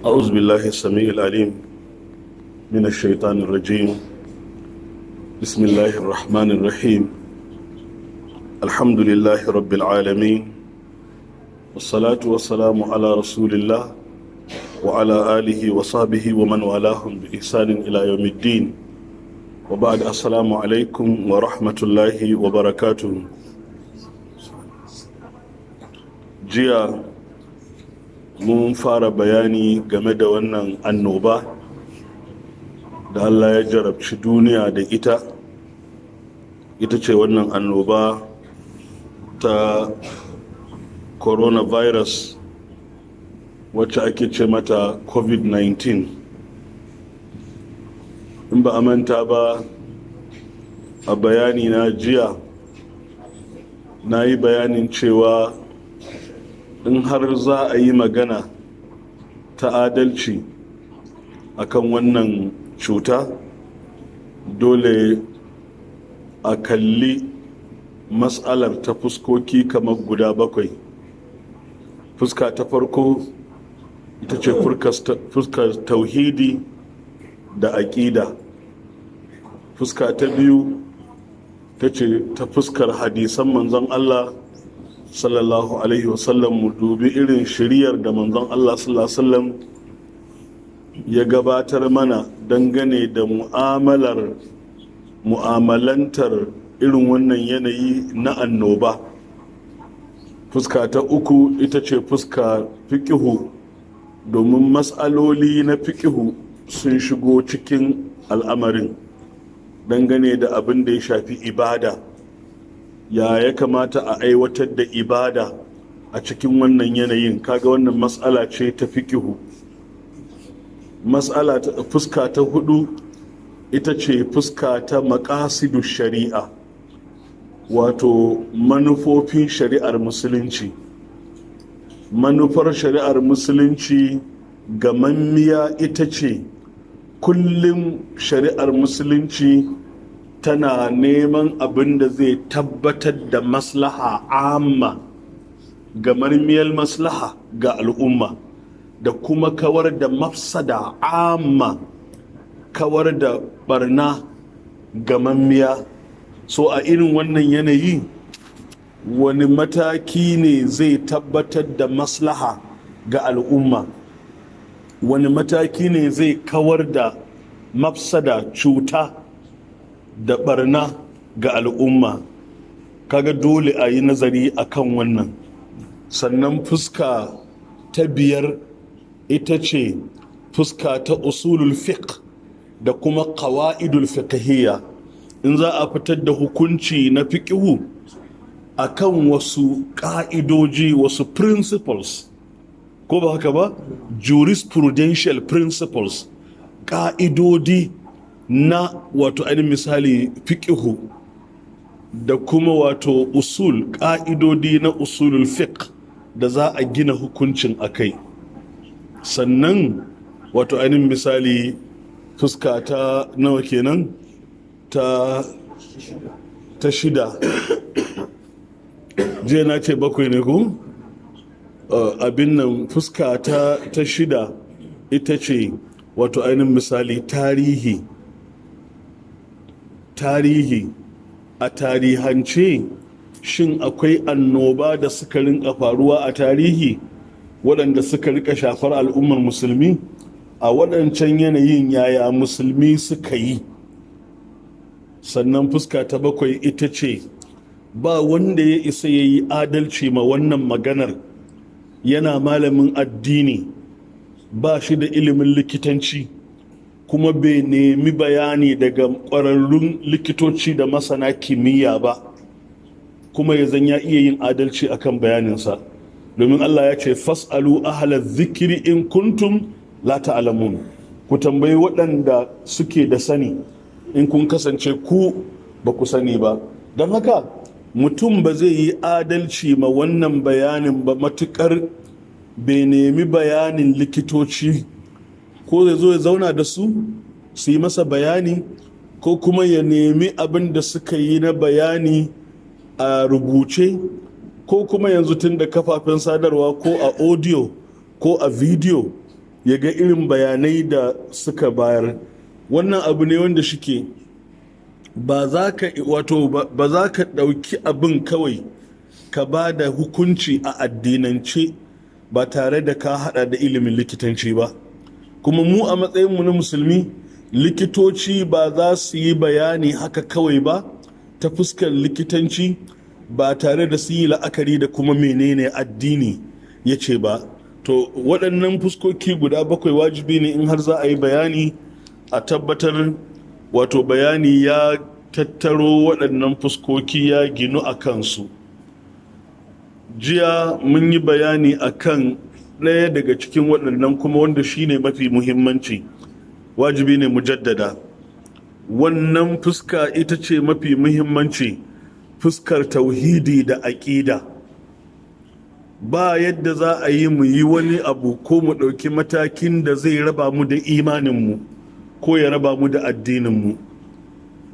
أعوذ بالله السميع العليم من الشيطان الرجيم بسم الله الرحمن الرحيم الحمد لله رب العالمين والصلاة والسلام على رسول الله وعلى آله وصحبه ومن والاهم بإحسان إلى يوم الدين وبعد السلام عليكم ورحمة الله وبركاته. جيا mun fara bayani game da wannan annoba da Allah ya jarabci duniya da ita ce wannan annoba ta coronavirus wacce ake ce mata covid-19. in ba a manta ba a bayani na jiya na yi bayanin cewa in har za a yi magana ta adalci akan wannan cuta dole a kalli matsalar ta fuskoki kamar guda 7. Fuska ta farko ita ce fuskar tauhidi da aƙida. Fuska ta biyu ta ce ta fuskar hadisan manzon Allah sallallahu alaihi wasallam, mu dubi irin shiriyar da manzon Allah sallallahu alaihi wasallam ya gabatar mana dangane da mu'amalantar irin wannan yanayi na annoba. Fuska ta uku ita ce fuska fiqihu, domin mas'aloli na fiqihu sun shigo cikin al'amarin dangane da abin da ya shafi ibada. Ya kamata a aiwatar da ibada a cikin wannan yanayin? Kaga wannan mas'ala ce ta fiqihu. Mas'ala ta fuska ta hudu ita ce fuska ta maqasidu shari'a, wato manufofin shari'ar musulunci. Manufar shari'ar musulunci gamammiya ita ce kullum shari'ar musulunci tana neman abin da zai tabbatar da maslaha amma, gamarmiyar maslaha ga al'umma, da kuma kawar da mafsada amma, kawar da barna gamammiya. So a irin wannan yanayi wani mataki ne zai tabbatar da maslaha ga al'umma, wani mataki ne zai kawar da mafsada, cuta da barna ga al'umma? Kaga dole a yi nazari akan wannan. Sannan fuska ta biyar ita ce fuska ta usulul fiqh da kuma qawaidul fiqhiyya. In za a fitar da hukunci na fiqhu akan wasu ka'idoji, wasu principles, ko ba haka ba, jurisprudential principles, ka'idodi na wato ainihin misali fiqihu da kuma wato usul, ƙa'idodi na usulul fiqh da za a gina hukuncin akai. Sannan wato ainihin misali fuska ta nawa kenan, ta shida. je na ce 7 ne ko? Abin nan fuska ta shida ita ce wato ainihin misali tarihi. A tarihance shin akwai annoba da suka rinka faruwa a tarihi waɗanda suka rika shafar al'ummar musulmi? A waɗancan yanayin yaya musulmi suka yi? Sannan fuska ta 7 ita ce ba wanda ya isa ya yi adalci ma wannan maganar yana malamin addini, ba shi da ilimin likitanci, kuma bai nemi bayani daga ƙwararrun likitoci da masana kimiyya ba, kuma ya zan ya iya yin adalci akan bayaninsa. Domin Allah ya ce fas'alu ahla zikiri in kuntum la ta'lamun, ku tambayi waɗanda suke da sani in kun kasance ku ba ku sani ba. Don haka mutum ba zai yi adalci ma wannan bayanin ba matuƙar bai nemi bayanin likitoci, ko zai zo ya zauna da su yi masa bayani, ko kuma ya nemi abin da suka yi na bayani a rubuce, ko kuma yanzu tun da kafafen sadarwa ko a audio ko a video ya ga irin bayanai da suka bayar. Wannan abu ne wanda shike ba za ka ɗauki abin kawai ka ba da hukunci a addinance ba tare da ka hada da ilimin likitanci ba. Kuma mu a matsayinmu na musulmi, likitoci ba za su yi bayani haka kawai ba ta fuskar likitanci ba tare da su yi la'akari da kuma menene addini ya ce ba. To waɗannan fuskoki guda 7 wajibi ne in har za a yi bayani a tabbatar wato bayani ya tattaro waɗannan fuskoki ya ginu a kansu. Jiya mun yi bayani akan ɗaya daga cikin waɗannan kuma wanda shine mafi muhimmanci, wajibi ne mu jaddada wannan fuska ita ce mafi muhimmanci, fuskar tauhidi da aƙida. Ba yadda za a yi mu yi wani abu ko mu ɗauki matakin da zai raba mu da imaninmu ko ya raba mu da addininmu.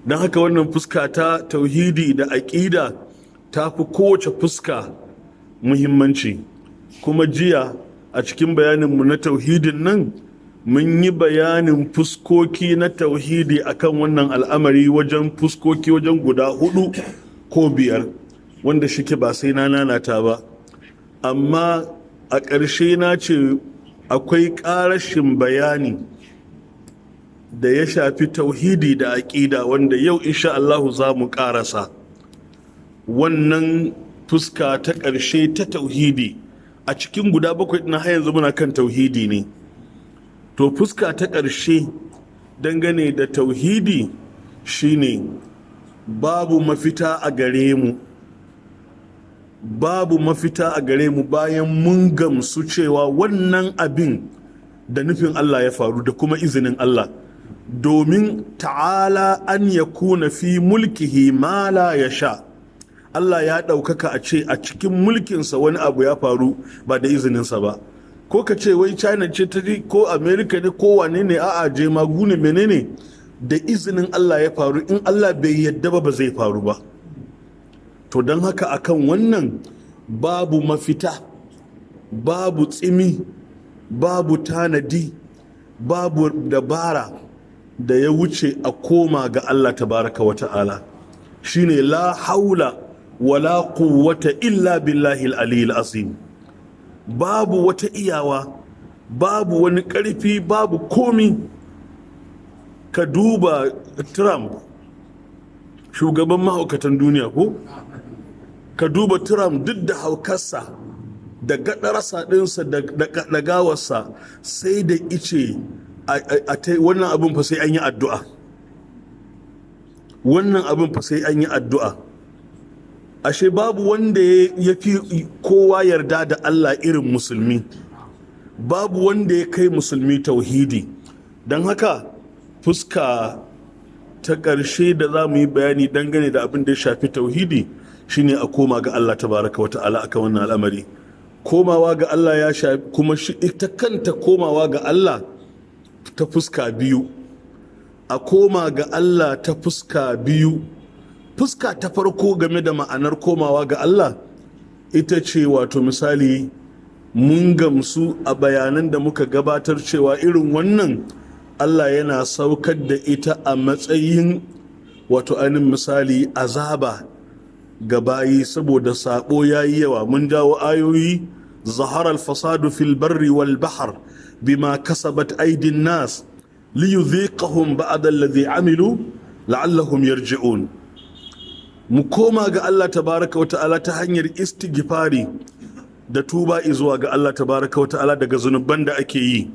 Don haka wannan fuska ta tauhidi da aƙida ta fi kowace fuska muhimmanci. Kuma jiya a cikin bayaninmu na tauhidin nan mun yi bayanin fuskoki na tauhidi akan wannan al'amari wajen fuskoki wajen guda 4 ko 5 wanda shike ba sai na nanata ba. Amma a ƙarshe na ce akwai ƙarashin bayani da ya shafi tauhidi da aƙida wanda yau insha Allah za mu ƙarasa. Wannan fuska ta ƙarshe ta tauhidi a cikin guda 7 na har yanzu muna kan tauhidi ne. To fuska ta ƙarshe dangane da tauhidi shine babu mafita a gare mu, babu mafita a gare mu bayan mun gamsu cewa wannan abin da nufin Allah ya faru da kuma izinin Allah, domin ta'ala an yakuna fi mulkihi ma la yasha. Allah ya ɗaukaka a ce a cikin mulkinsa wani abu ya faru ba da izininsa ba. Ko ka ce wai China ce ta ji ko America ne ko wane ne, a'a jemagu ne menene, da izinin Allah ya faru. In Allah bai yadda ba zai faru ba. To don haka akan wannan babu mafita, babu tsimi, babu tanadi, babu dabara da ya wuce a koma ga Allah tabaraka wa ta'ala. Shine la haula wala quwwata illa billahi al-aliyyil azim. Babu wata iyawa, babu wani ƙarfi, babu komi. Ka duba Trump, shugaban mahaukatan duniya ko? Ka duba Trump duk da haukarsa da gadarsa ɗinsa da gawarsa, sai da ice wannan abin fa sai an yi addu'a. Wannan abin fa sai an yi addu'a. Ashe babu wanda ya fi kowa yarda da Allah irin musulmi, babu wanda ya kai musulmi tauhidi. Don haka fuska ta ƙarshe da za mu yi bayani dangane da abin da ya shafi tauhidi shine a koma ga Allah tabaraka wa ta'ala akan wannan al'amari. Komawa ga Allah ya shafi kuma ita kanta komawa ga Allah ta fuska biyu. A koma ga Allah ta fuska biyu. Fuska ta farko game da ma'anar komawa ga Allah ita ce wato misali mun gamsu a bayanan da muka gabatar cewa irin wannan Allah yana saukar da ita a matsayin wato ainihin misali azaba ga bayi saboda sabo yayi yawa. Mun jawo ayoyi zahara al-fasadu fil barri wal bahr bima kasabat aydin nas liyudhiqahum ba'da alladhi amilu la'allahum yarji'un. Mu koma ga Allah tabaraka wa ta'ala ta hanyar istighfari da tuba zuwa ga Allah tabaraka wa ta'ala daga zunuban da ake yi.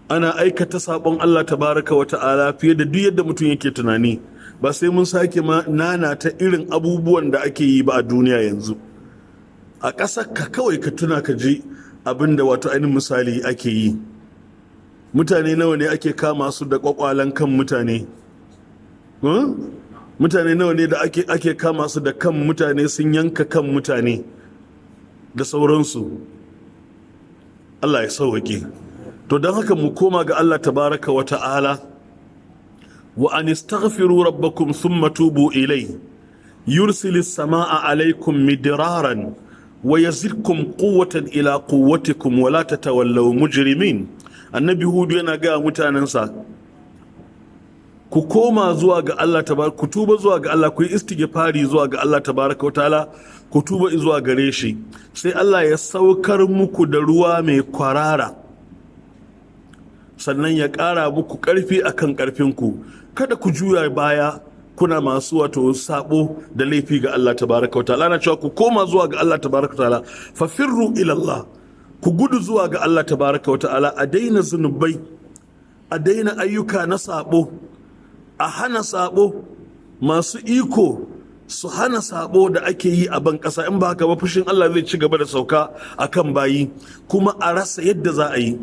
Ana aikata sabon Allah tabaraka wa ta'ala fiye da duk yadda mutum yake tunani. Ba sai mun sake nana ta irin abubuwan da ake yi ba a duniya yanzu. A ƙasar ka kawai ka tuna ka ji abin da wato ainihin misali ake yi. Mutane nawa ne ake kama su da kwakwalen kan mutane? Mutane nawa ne da ake kama su da kan mutane, sun yanka kan mutane da sauransu. Allah ya sauwake. To don haka mu koma ga Allah tabaraka wa ta'ala. Wa an istaghfiru rabbakum thumma tubu ilayhi yursilis samaa alaykum midraran wa yazidkum quwwatan ila quwwatikum wa la tatawallaw mujrimin. Annabi Hudu yana ga mutanensa ku koma zuwa ga Allah tabaraka, ku tuba zuwa ga Allah, ku yi istighfari zuwa ga Allah tabaraka wa ta'ala, ku tuba zuwa gare shi, sai Allah ya saukar muku da ruwa mai kwarara, sannan ya ƙara muku ƙarfi akan ƙarfinku. Kada ku juya baya kuna masu wato sabo da laifi ga Allah tabaraka wa ta'ala. Ana cewa ku koma zuwa ga Allah tabaraka wa ta'ala, fafirru ila Allah, ku gudu zuwa ga Allah tabaraka wa ta'ala, a daina zunubai, a daina ayyuka na sabo, a hana sabo. Masu iko su hana sabo da ake yi a ban ƙasa, in ba haka ba fushin Allah zai ci gaba da sauka akan bayi, kuma a rasa yadda za a yi.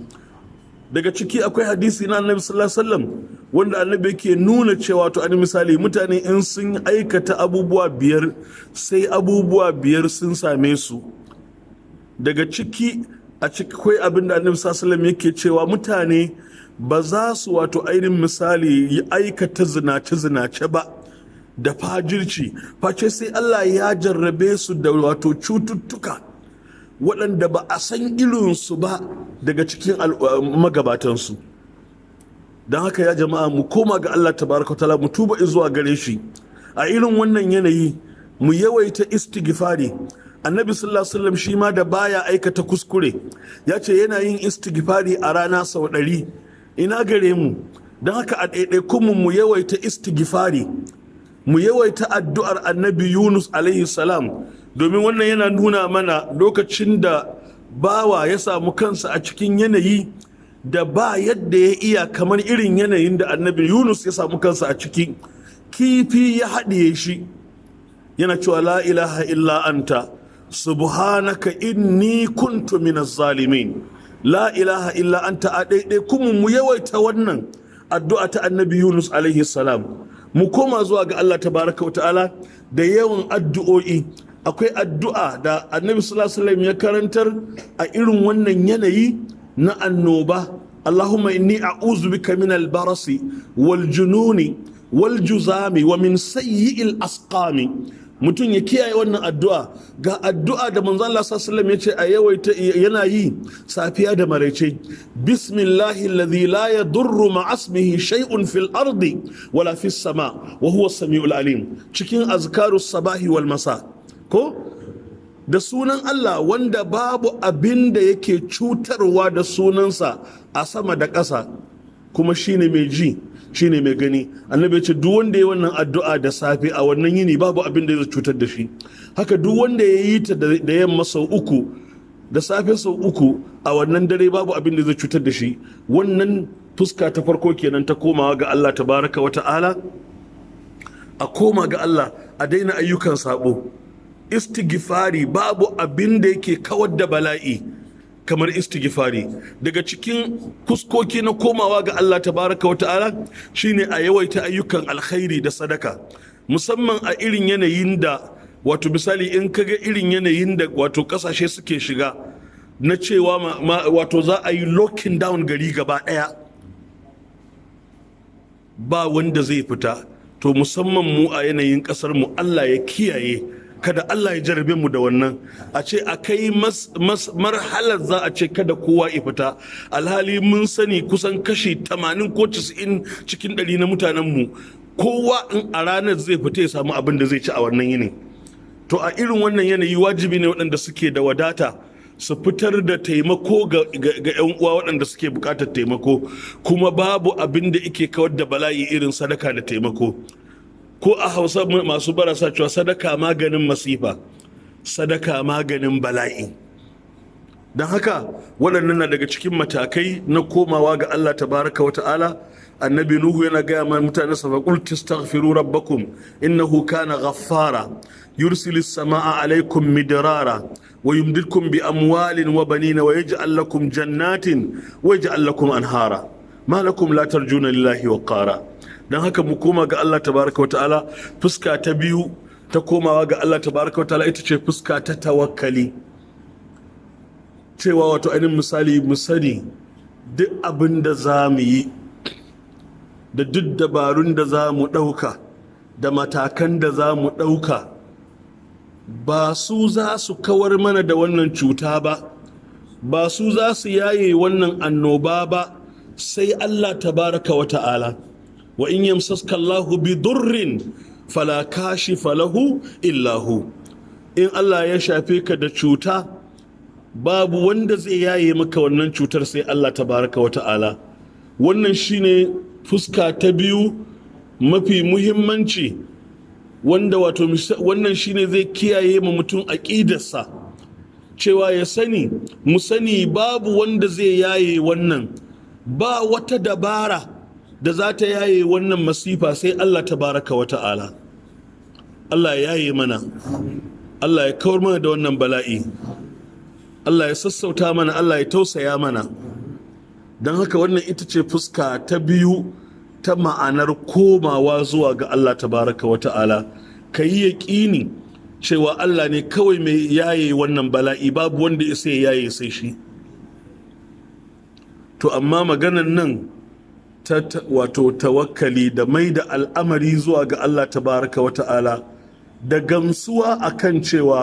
Daga ciki akwai hadisi na annabi sallallahu alaihi wasallam wanda annabi yake nuna cewa to ani misali mutane in sun aikata abubuwa biyar sai abubuwa biyar sun same su. Daga ciki akwai abin da annabi sallallahu alaihi wasallam yake cewa mutane ba za su wato ainihin misali yi aikata zinace ba da fajirci face sai Allah ya jarrabe su da wato cututtuka waɗanda ba a san irinsu ba daga cikin magabatansu. Don haka ya jama'a mu koma ga Allah tabaraka ta'ala, mu tuba zuwa gare shi a irin wannan yanayi, mu yawaita istighfari. Annabi sallallahu alaihi wasallam shi ma da baya aikata kuskure ya ce yana yin istighfari a rana sau 100. Ina gare mu? Don haka a ɗaiɗaikunmu mu yawaita istighfari, mu yawaita addu'ar annabi Yunus alaihi salam, domin wannan yana nuna mana lokacin da bawa ya samu kansa a cikin yanayi da ba yadda ya iya, kamar irin yanayin da annabi Yunus ya samu kansa a ciki, kifi ya haɗiye shi, yana cewa la ilaha illa anta subhanaka inni kuntu minaz zalimin. La ilaha illa anta. A ɗaiɗai kuma mu yawaita wannan addu'a ta annabi Yunus alaihi salam, mu koma zuwa ga Allah tabaraka wa ta'ala da yawan addu'o'i. Akwai addu'a da annabi sallallahu alaihi wasallam ya karantar a irin wannan yanayi na annoba. Allahumma inni a'udhu bika min al-barasi wal jununi wal juzami wa min sayyi'il asqami. Mutum ya kiyaye wannan addu'a. Ga addu'a da manzon Allah sallallahu alaihi wasallam ya ce a yawaita yana yi safiya da maraice. Bismillahi alladhi la yadurru ma'asmihi shay'un fil ardi wala fis sama wa huwa as-sami'ul alim. Cikin azkarus sabahi wal masa. Ko da sunan Allah wanda babu abin da yake cutarwa da sunansa a sama da ƙasa, kuma shine mai ji, shine mai gani. Annabi ya ce duk wanda ya wannan addu'a da safe a wannan yini babu abin da zai cutar da shi. Haka duk wanda ya yi ta da yamma sau 3, da safe sau 3, a wannan dare babu abin da zai cutar da shi. Wannan fuska ta farko kenan ta komawa ga Allah tabaraka wa ta'ala. A koma ga Allah, a daina ayyukan sabo. Istighfari babu abin da yake kawar da bala'i kamar istighfari. Daga cikin fuskoki na komawa ga Allah tabaraka wa ta'ala shine a yawaita ayyukan alkhairi da sadaka, musamman a irin yanayin da wato misali in kaga irin yanayin da wato kasashe suke shiga na cewa wato za a yi locking down gari gaba daya, ba wanda zai fita. To musamman mu a yanayin kasar mu, Allah ya kiyaye, kada Allah ya jarabe mu da wannan. A ce a kai marhalar za a ce kada kowa ya fita, alhali mun sani kusan kashi 80 ko 90 cikin 100 na mutanenmu kowa in a ranar zai fita ya samu abin da zai ci a wannan yini. To a irin wannan yanayi wajibi ne waɗanda suke da wadata su fitar da taimako ga 'yan uwa waɗanda suke buƙatar taimako, kuma babu abin da yake kawar da bala'i irin sadaka da taimako. Ko a Hausa masu barasa cewa sadaka maganin masifa, sadaka maganin bala'i. Don haka waɗannan na daga cikin matakai na komawa ga Allah tabaraka wa ta'ala. Annabi Nuhu yana gaya ma mutane sa, faqul tastaghfiru rabbakum innahu kana ghaffara yursilis samaa alaykum midrara wa yumdidkum bi amwalin wa banina wa yaj'al lakum jannatin wa yaj'al lakum anhara ma lakum la tarjuna lillahi waqara. Don haka mu koma ga Allah tabaraka wa ta'ala. Fuska ta biyu ta komawa ga Allah tabaraka wa ta'ala ita ce fuska ta tawakkali, cewa wato ainihin misali mu sani duk abin da za mu yi da duk dabarun da za mu ɗauka da matakan da za mu ɗauka ba su za su kawar mana da wannan cuta ba, ba su za su yaye wannan annoba ba, sai Allah tabaraka wa ta'ala. Wa in yamsaska Allahu bi durrin fala kashifa lahu illa hu. In Allah ya shafe ka da cuta, babu wanda zai yaye maka wannan cutar sai Allah tabaraka wa ta'ala. Wannan shine fuska ta biyu mafi muhimmanci, wanda wato wannan shine zai kiyaye ma mutum aqidarsa, cewa ya sani, mu sani babu wanda zai yaye wannan, ba wata dabara da za ta yaye wannan masifa sai Allah tabaraka wa ta'ala. Allah ya yaye mana, Allah ya kawar mana da wannan bala'i, Allah ya sassauta mana, Allah ya tausaya mana. Don haka wannan ita ce fuska ta biyu ta ma'anar komawa zuwa ga Allah tabaraka wa ta'ala. Ka yi yaƙini cewa Allah ne kawai mai yaye wannan bala'i, babu wanda ya sai yaye sai shi. To amma maganan nan ta wato tawakkali da mai da al'amari zuwa ga Allah tabaraka wa ta'ala, da gamsuwa akan cewa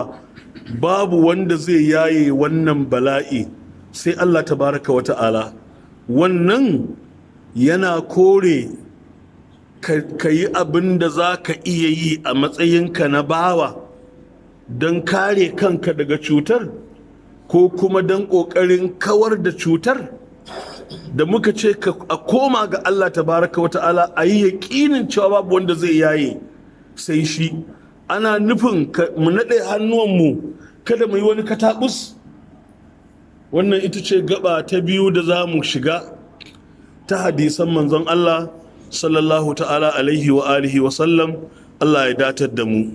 babu wanda zai yaye wannan bala'i sai Allah tabaraka wa ta'ala, wannan yana kore ka yi abin da za ka iya yi a matsayinka na bawa don kare kanka daga cutar, ko kuma don ƙoƙarin kawar da cutar. Da muka ce a koma ga Allah tabaraka wa ta'ala, a yi yaƙinin cewa babu wanda zai yaye sai shi. Ana nufin mu naɗe hannuwanmu kada mu yi wani kataɓus. Wannan ita ce gaba ta biyu da za mu shiga ta hadisan manzon Allah sallallahu ta'ala alaihi wa alihi wa sallam. Allah ya datar da mu.